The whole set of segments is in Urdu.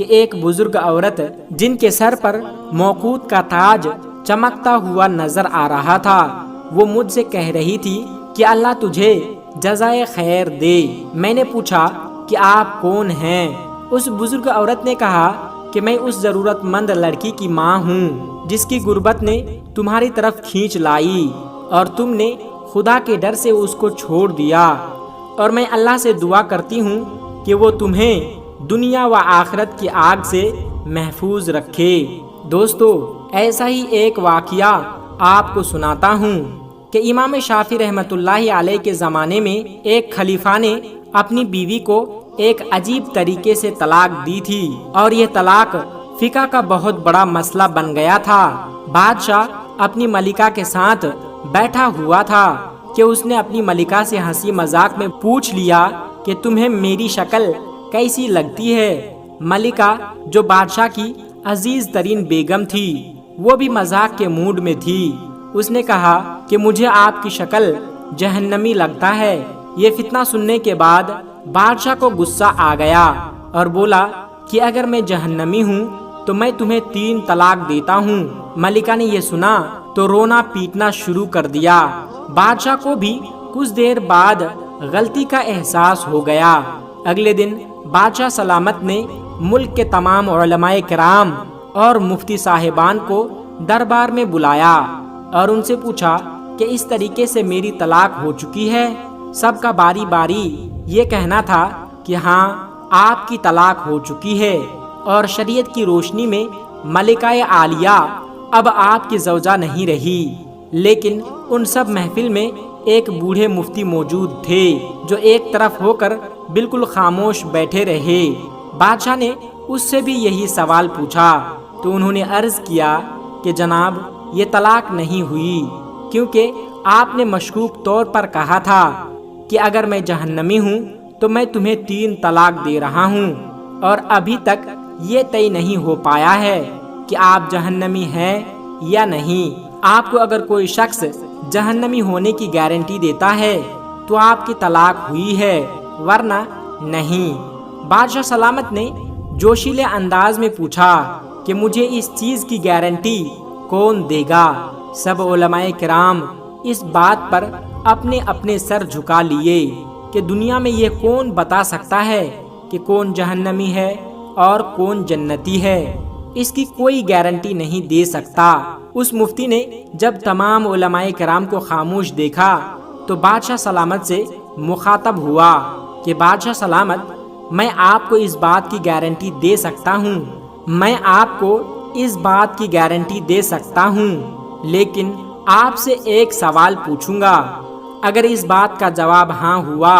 کہ ایک بزرگ عورت جن کے سر پر موقوت کا تاج چمکتا ہوا نظر آ رہا تھا، وہ مجھ سے کہہ رہی تھی کہ اللہ تجھے جزائے خیر دے۔ میں نے پوچھا کہ آپ کون ہیں؟ اس بزرگ عورت نے کہا کہ میں اس ضرورت مند لڑکی کی ماں ہوں جس کی غربت نے تمہاری طرف کھینچ لائی اور تم نے خدا کے ڈر سے اس کو چھوڑ دیا، اور میں اللہ سے دعا کرتی ہوں کہ وہ تمہیں دنیا و آخرت کی آگ سے محفوظ رکھے۔ دوستو، ایسا ہی ایک واقعہ آپ کو سناتا ہوں کہ امام شافعی رحمۃ اللہ علیہ کے زمانے میں ایک خلیفہ نے اپنی بیوی کو ایک عجیب طریقے سے طلاق دی تھی، اور یہ طلاق فقہ کا بہت بڑا مسئلہ بن گیا تھا۔ بادشاہ اپنی ملکہ کے ساتھ بیٹھا ہوا تھا کہ اس نے اپنی ملکہ سے ہنسی مذاق میں پوچھ لیا کہ تمہیں میری شکل کیسی لگتی ہے؟ ملکہ جو بادشاہ کی عزیز ترین بیگم تھی، وہ بھی مذاق کے موڈ میں تھی۔ اس نے کہا کہ مجھے آپ کی شکل جہنمی لگتا ہے۔ یہ فتنہ سننے کے بعد بادشاہ کو غصہ آ گیا اور بولا کہ اگر میں جہنمی ہوں تو میں تمہیں 3 طلاق دیتا ہوں۔ ملکہ نے یہ سنا تو رونا پیٹنا شروع کر دیا۔ بادشاہ کو بھی کچھ دیر بعد غلطی کا احساس ہو گیا۔ اگلے دن بادشاہ سلامت نے ملک کے تمام علماء کرام اور مفتی صاحبان کو دربار میں بلایا اور ان سے پوچھا کہ اس طریقے سے میری طلاق ہو چکی ہے۔ سب کا باری باری یہ کہنا تھا کہ ہاں، آپ کی طلاق ہو چکی ہے، اور شریعت کی روشنی میں ملکہ عالیہ اب آپ کی زوجہ نہیں رہی۔ لیکن ان سب محفل میں ایک بوڑھے مفتی موجود تھے جو ایک طرف ہو کر بالکل خاموش بیٹھے رہے۔ بادشاہ نے اس سے بھی یہی سوال پوچھا تو انہوں نے عرض کیا کہ جناب، یہ طلاق نہیں ہوئی، کیونکہ آپ نے مشکوک طور پر کہا تھا کہ اگر میں جہنمی ہوں تو میں تمہیں 3 طلاق دے رہا ہوں، اور ابھی تک یہ طے نہیں ہو پایا ہے کہ آپ جہنمی ہیں یا نہیں۔ آپ کو اگر کوئی شخص جہنمی ہونے کی گارنٹی دیتا ہے تو آپ کی طلاق ہوئی ہے، ورنہ نہیں۔ بادشاہ سلامت نے جوشیلے انداز میں پوچھا کہ مجھے اس چیز کی گارنٹی کون دے گا؟ سب علماء کرام اس بات پر اپنے اپنے سر جھکا لیے کہ دنیا میں یہ کون بتا سکتا ہے کہ کون جہنمی ہے اور کون جنتی ہے؟ اس کی کوئی گارنٹی نہیں دے سکتا۔ اس مفتی نے جب تمام علماء کرام کو خاموش دیکھا تو بادشاہ سلامت سے مخاطب ہوا کہ بادشاہ سلامت، میں آپ کو اس بات کی گارنٹی دے سکتا ہوں، میں آپ کو اس بات کی گارنٹی دے سکتا ہوں، لیکن آپ سے ایک سوال پوچھوں گا۔ اگر اس بات کا جواب ہاں ہوا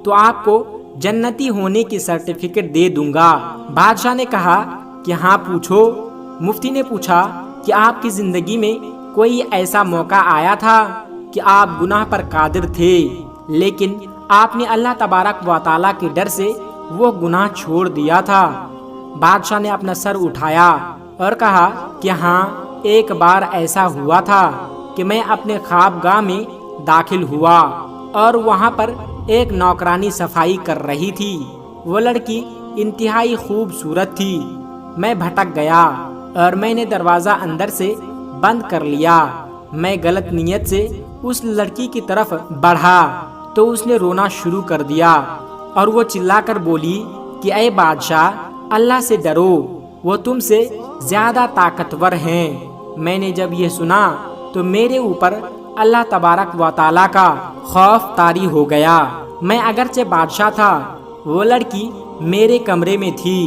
تو آپ کو جنتی ہونے کی سرٹیفکیٹ دے دوں گا۔ بادشاہ نے کہا کہ ہاں پوچھو۔ مفتی نے پوچھا کہ آپ کی زندگی میں کوئی ایسا موقع آیا تھا کہ آپ گناہ پر قادر تھے لیکن آپ نے اللہ تبارک و تعالیٰ کے ڈر سے وہ گناہ چھوڑ دیا تھا؟ بادشاہ نے اپنا سر اٹھایا اور کہا کہ ہاں، ایک بار ایسا ہوا تھا کہ میں اپنے خوابگاہ میں داخل ہوا اور وہاں پر ایک نوکرانی صفائی کر رہی تھی۔ وہ لڑکی انتہائی خوبصورت تھی۔ میں بھٹک گیا اور میں نے دروازہ اندر سے بند کر لیا۔ میں غلط نیت سے اس لڑکی کی طرف بڑھا تو اس نے رونا شروع کر دیا اور وہ چلا کر بولی کہ اے بادشاہ، اللہ سے ڈرو، وہ تم سے زیادہ طاقتور ہیں۔ میں نے جب یہ سنا تو میرے اوپر اللہ تبارک و تعالیٰ کا خوف طاری ہو گیا۔ میں اگرچہ بادشاہ تھا، وہ لڑکی میرے کمرے میں تھی۔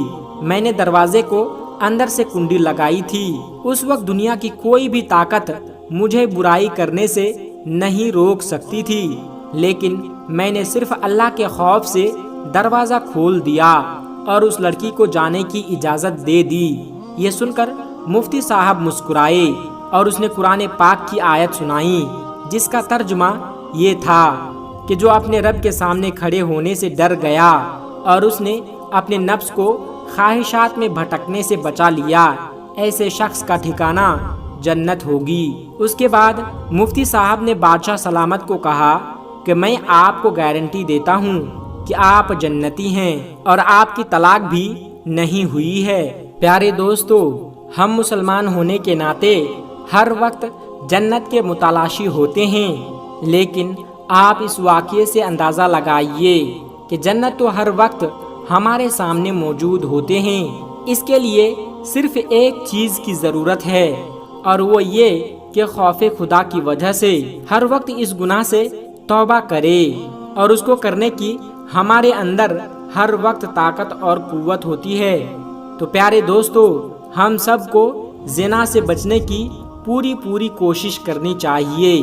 میں نے دروازے کو اندر سے کنڈی لگائی تھی۔ اس وقت دنیا کی کوئی بھی طاقت مجھے برائی کرنے سے نہیں روک سکتی تھی، لیکن میں نے صرف اللہ کے خوف سے دروازہ کھول دیا اور اس لڑکی کو جانے کی اجازت دے دی۔ یہ سن کر مفتی صاحب مسکرائے اور اس نے قرآن پاک کی آیت سنائی جس کا ترجمہ یہ تھا کہ جو اپنے رب کے سامنے کھڑے ہونے سے ڈر گیا اور اس نے اپنے نفس کو خواہشات میں بھٹکنے سے بچا لیا، ایسے شخص کا ٹھکانہ جنت ہوگی۔ اس کے بعد مفتی صاحب نے بادشاہ سلامت کو کہا کہ میں آپ کو گارنٹی دیتا ہوں کہ آپ جنتی ہیں اور آپ کی طلاق بھی نہیں ہوئی ہے۔ پیارے دوستو، ہم مسلمان ہونے کے ناطے ہر وقت جنت کے متلاشی ہوتے ہیں، لیکن آپ اس واقعے سے اندازہ لگائیے کہ جنت تو ہر وقت ہمارے سامنے موجود ہوتے ہیں۔ اس کے لیے صرف ایک چیز کی ضرورت ہے، اور وہ یہ کہ خوف خدا کی وجہ سے ہر وقت اس گناہ سے توبہ کرے، اور اس کو کرنے کی ہمارے اندر ہر وقت طاقت اور قوت ہوتی ہے۔ تو پیارے دوستو، ہم سب کو زنا سے بچنے کی پوری کوشش کرنی چاہیے۔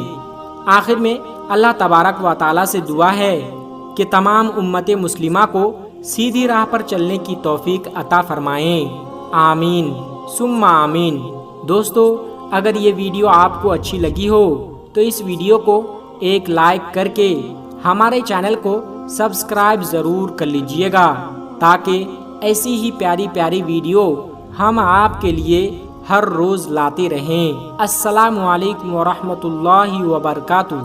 آخر میں اللہ تبارک و تعالیٰ سے دعا ہے کہ تمام امت مسلمہ کو سیدھی راہ پر چلنے کی توفیق عطا فرمائیں۔ آمین ثم آمین۔ دوستو، اگر یہ ویڈیو آپ کو اچھی لگی ہو تو اس ویڈیو کو ایک لائک کر کے ہمارے چینل کو سبسکرائب ضرور کر لیجئے گا، تاکہ ایسی ہی پیاری ویڈیو ہم آپ کے لیے ہر روز لاتے رہیں۔ السلام علیکم ورحمۃ اللہ وبرکاتہ۔